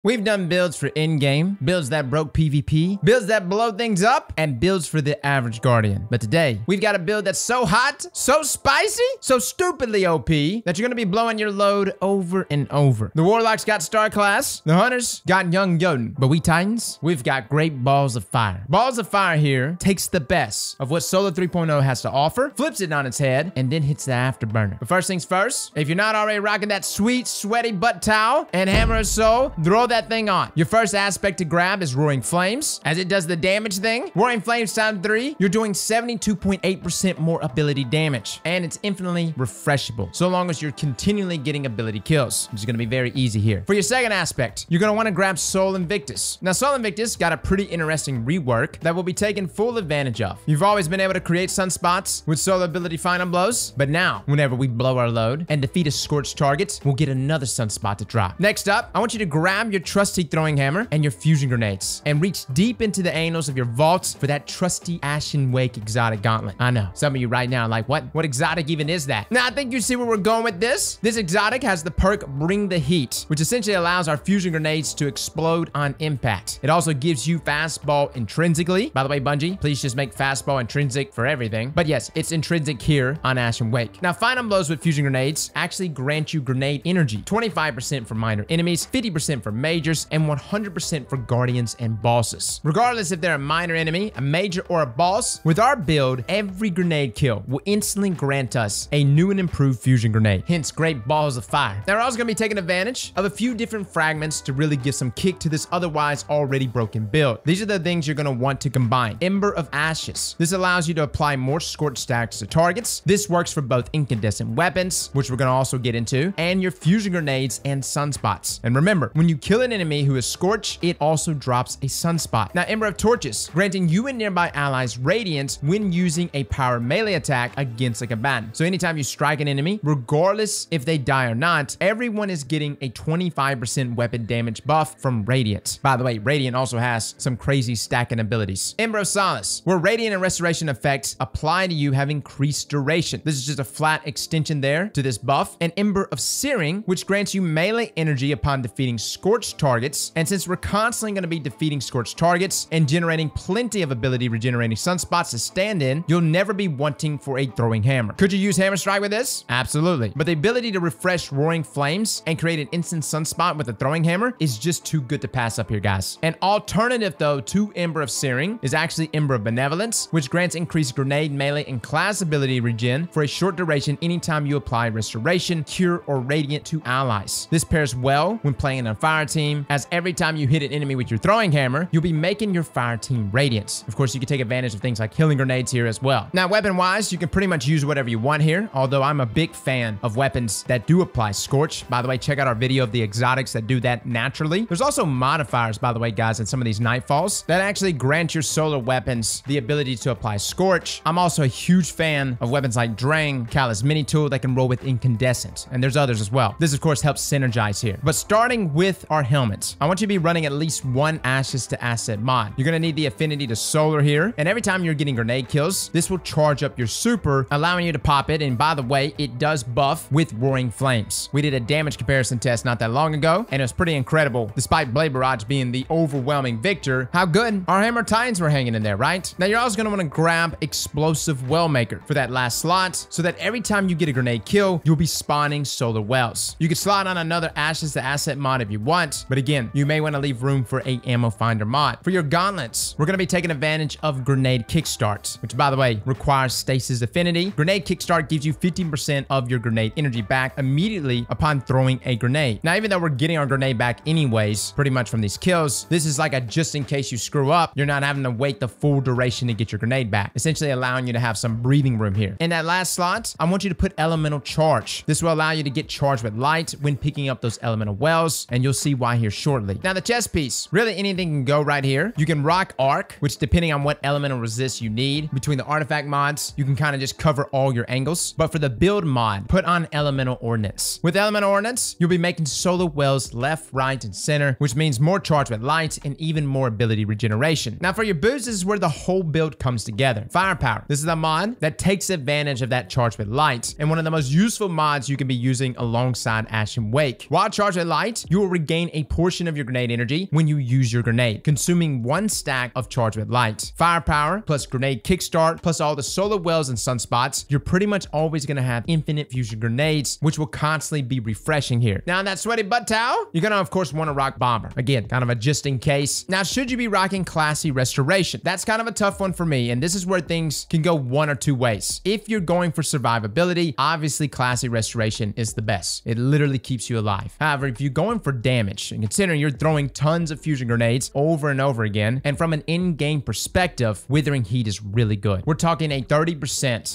We've done builds for in-game, builds that broke PvP, builds that blow things up, and builds for the average Guardian. But today, we've got a build that's so hot, so spicy, so stupidly OP, that you're gonna be blowing your load over and over. The Warlocks got Star Class, the Hunters got Young Jotun, but we Titans, we've got great Balls of Fire. Balls of Fire here takes the best of what Solo 3.0 has to offer, flips it on its head, and then hits the afterburner. But first things first, if you're not already rocking that sweet, sweaty butt towel and Hammer of Soul, throw that thing on. Your first aspect to grab is Roaring Flames, as it does the damage thing. Roaring Flames Sound 3, you're doing 72.8% more ability damage, and it's infinitely refreshable, so long as you're continually getting ability kills, which is going to be very easy here. For your second aspect, you're going to want to grab Soul Invictus. Now, Soul Invictus got a pretty interesting rework that will be taken full advantage of. You've always been able to create sunspots with Soul ability final blows, but now, whenever we blow our load and defeat a scorched target, we'll get another sunspot to drop. Next up, I want you to grab your trusty throwing hammer and your fusion grenades and reach deep into the annals of your vaults for that trusty Ashen Wake exotic gauntlet. I know, some of you right now are like, what exotic even is that? Now, I think you see where we're going with this. This exotic has the perk Bring the Heat, which essentially allows our fusion grenades to explode on impact. It also gives you fastball intrinsically. By the way, Bungie, please just make fastball intrinsic for everything. But yes, it's intrinsic here on Ashen Wake. Now, final blows with fusion grenades actually grant you grenade energy, 25% for minor enemies, 50% for majors, and 100% for guardians and bosses. Regardless if they're a minor enemy, a major, or a boss, with our build, every grenade kill will instantly grant us a new and improved fusion grenade, hence great Balls of Fire. Now, we're also going to be taking advantage of a few different fragments to really give some kick to this otherwise already broken build. These are the things you're going to want to combine. Ember of Ashes. This allows you to apply more scorch stacks to targets. This works for both incandescent weapons, which we're going to also get into, and your fusion grenades and sunspots. And remember, when you kill an enemy who is scorched, it also drops a sunspot. Now, Ember of Torches, granting you and nearby allies radiance when using a power melee attack against a combatant. So anytime you strike an enemy, regardless if they die or not, everyone is getting a 25% weapon damage buff from Radiant. By the way, Radiant also has some crazy stacking abilities. Ember of Solace, where Radiant and Restoration effects apply to you have increased duration. This is just a flat extension there to this buff. And Ember of Searing, which grants you melee energy upon defeating scorched targets. And since we're constantly going to be defeating scorched targets and generating plenty of ability regenerating sunspots to stand in, you'll never be wanting for a throwing hammer. Could you use Hammer Strike with this? Absolutely. But the ability to refresh Roaring Flames and create an instant sunspot with a throwing hammer is just too good to pass up here, guys. An alternative, though, to Ember of Searing is actually Ember of Benevolence, which grants increased grenade, melee, and class ability regen for a short duration anytime you apply Restoration, Cure, or Radiant to allies. This pairs well when playing in a fire team, as every time you hit an enemy with your throwing hammer, you'll be making your fire team radiant. Of course, you can take advantage of things like healing grenades here as well. Now, weapon-wise, you can pretty much use whatever you want here, although I'm a big fan of weapons that do apply Scorch. By the way, check out our video of the exotics that do that naturally. There's also modifiers, by the way, guys, in some of these Nightfalls that actually grant your solar weapons the ability to apply Scorch. I'm also a huge fan of weapons like Drain, Callous Mini Tool that can roll with Incandescent, and there's others as well. This, of course, helps synergize here. But starting with our helmets, I want you to be running at least one Ashes to Asset mod. You're going to need the affinity to solar here, and every time you're getting grenade kills, this will charge up your super, allowing you to pop it. And by the way, it does buff with Roaring Flames. We did a damage comparison test not that long ago, and it was pretty incredible. Despite Blade Barrage being the overwhelming victor, how good our Hammer Titans were hanging in there, right? Now, you're also going to want to grab Explosive Wellmaker for that last slot, so that every time you get a grenade kill, you'll be spawning solar wells. You can slot on another Ashes to Asset mod if you want, but again, you may want to leave room for a Ammo Finder mod. For your gauntlets, we're going to be taking advantage of Grenade Kickstart, which, by the way, requires Stasis Affinity. Grenade Kickstart gives you 15% of your grenade energy back immediately upon throwing a grenade. Now, even though we're getting our grenade back anyways, pretty much from these kills, this is like a just in case you screw up, you're not having to wait the full duration to get your grenade back, essentially allowing you to have some breathing room here. In that last slot, I want you to put Elemental Charge. This will allow you to get charged with light when picking up those elemental wells, and you'll see why here shortly. Now, the chest piece, really anything can go right here. You can rock Arc, which depending on what elemental resist you need, between the artifact mods, you can kind of just cover all your angles. But for the build mod, put on Elemental Ordnance. With Elemental Ordnance, you'll be making solar wells left, right, and center, which means more charge with light and even more ability regeneration. Now, for your boots, this is where the whole build comes together. Firepower. This is a mod that takes advantage of that charge with light, and one of the most useful mods you can be using alongside Ashen Wake. While charged with light, you will regain drain a portion of your grenade energy when you use your grenade, consuming 1 stack of Charge with Light. Firepower plus grenade kickstart plus all the solar wells and sunspots, you're pretty much always going to have infinite fusion grenades, which will constantly be refreshing here. Now in that sweaty butt towel, you're going to of course want to rock Bomber. Again, kind of a just in case. Now should you be rocking Classy Restoration? That's kind of a tough one for me, and this is where things can go one or two ways. If you're going for survivability, obviously Classy Restoration is the best. It literally keeps you alive. However, if you're going for damage, and considering you're throwing tons of fusion grenades over and over again, and from an in-game perspective, Withering Heat is really good. We're talking a 30%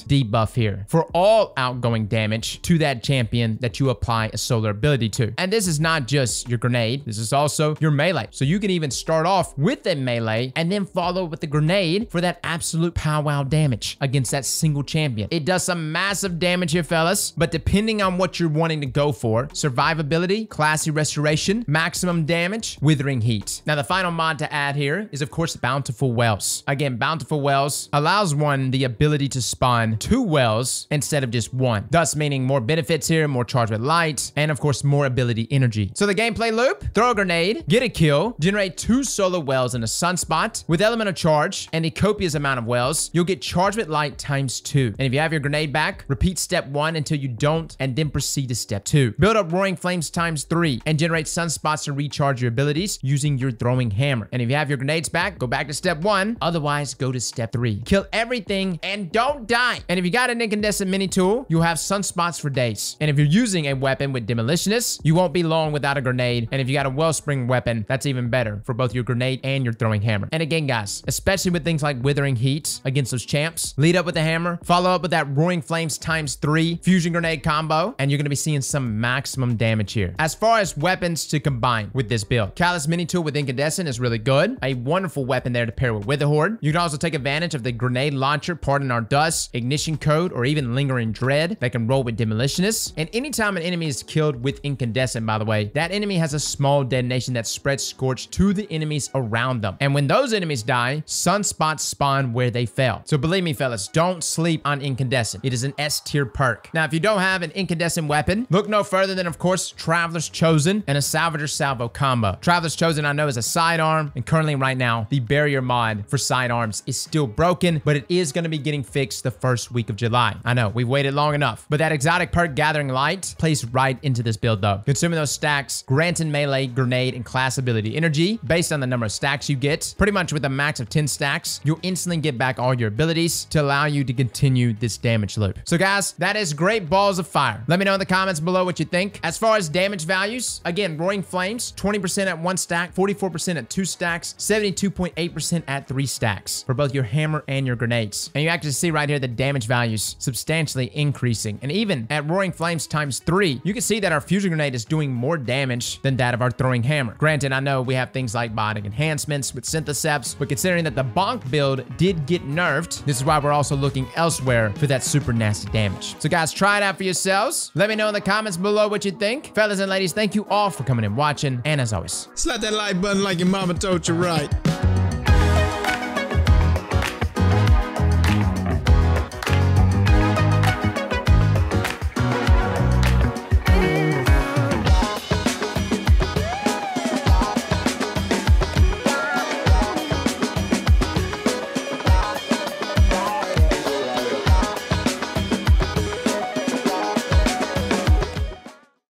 debuff here for all outgoing damage to that champion that you apply a solar ability to. And this is not just your grenade, this is also your melee. So you can even start off with a melee and then follow with the grenade for that absolute powwow damage against that single champion. It does some massive damage here, fellas, but depending on what you're wanting to go for, survivability, Classy Restoration, maximum damage, Withering Heat. Now the final mod to add here is of course Bountiful Wells. Again, Bountiful Wells allows one the ability to spawn 2 wells instead of just 1, thus meaning more benefits here, more Charge with Light, and of course more ability energy. So the gameplay loop: throw a grenade, get a kill, generate 2 solar wells in a sunspot with element of charge and a copious amount of wells, you'll get Charge with Light times 2. And if you have your grenade back, repeat step 1 until you don't, and then proceed to step 2. Build up Roaring Flames times 3 and generate sunspots to recharge your abilities using your throwing hammer. And if you have your grenades back, go back to step 1, otherwise go to step 3. Kill everything and don't die. And if you got an incandescent mini tool, you'll have sunspots for days. And if you're using a weapon with demolitionist, you won't be long without a grenade. And if you got a wellspring weapon, that's even better for both your grenade and your throwing hammer. And again, guys, especially with things like Withering Heat against those champs, lead up with the hammer, follow up with that Roaring Flames times 3 fusion grenade combo, and you're going to be seeing some maximum damage here. As far as weapons to combine with this build, Callus mini tool with incandescent is really good. A wonderful weapon there to pair with Witherhoard. You can also take advantage of the grenade launcher, Pardon Our Dust, Ignition Code, or even Lingering Dread that can roll with demolitionists. And anytime an enemy is killed with incandescent, by the way, that enemy has a small detonation that spreads scorch to the enemies around them. And when those enemies die, sunspots spawn where they fell. So believe me, fellas, don't sleep on incandescent. It is an S tier perk. Now, if you don't have an incandescent weapon, look no further than, of course, Traveler's Chosen and a Salvager Salvo combo. Traveler's Chosen, I know, is a sidearm, and currently right now, the barrier mod for sidearms is still broken, but it is going to be getting fixed the first week of July. I know, we've waited long enough, but that exotic perk Gathering Light plays right into this build though. Consuming those stacks, granting melee, grenade, and class ability energy based on the number of stacks you get. Pretty much with a max of 10 stacks, you'll instantly get back all your abilities to allow you to continue this damage loop. So guys, that is great balls of fire. Let me know in the comments below what you think. As far as damage values, again, Roaring Flames, 20% at 1 stack, 44% at 2 stacks, 72.8% at 3 stacks for both your hammer and your grenades. And you actually see right here the damage values substantially increasing. And even at Roaring Flames times 3, you can see that our fusion grenade is doing more damage than that of our throwing hammer. Granted, I know we have things like biotic enhancements with Syntheseps, but considering that the Bonk build did get nerfed, this is why we're also looking elsewhere for that super nasty damage. So guys, try it out for yourselves. Let me know in the comments below what you think. Fellas and ladies, thank you all for coming and watching. And as always, slap that like button like your mama told you right.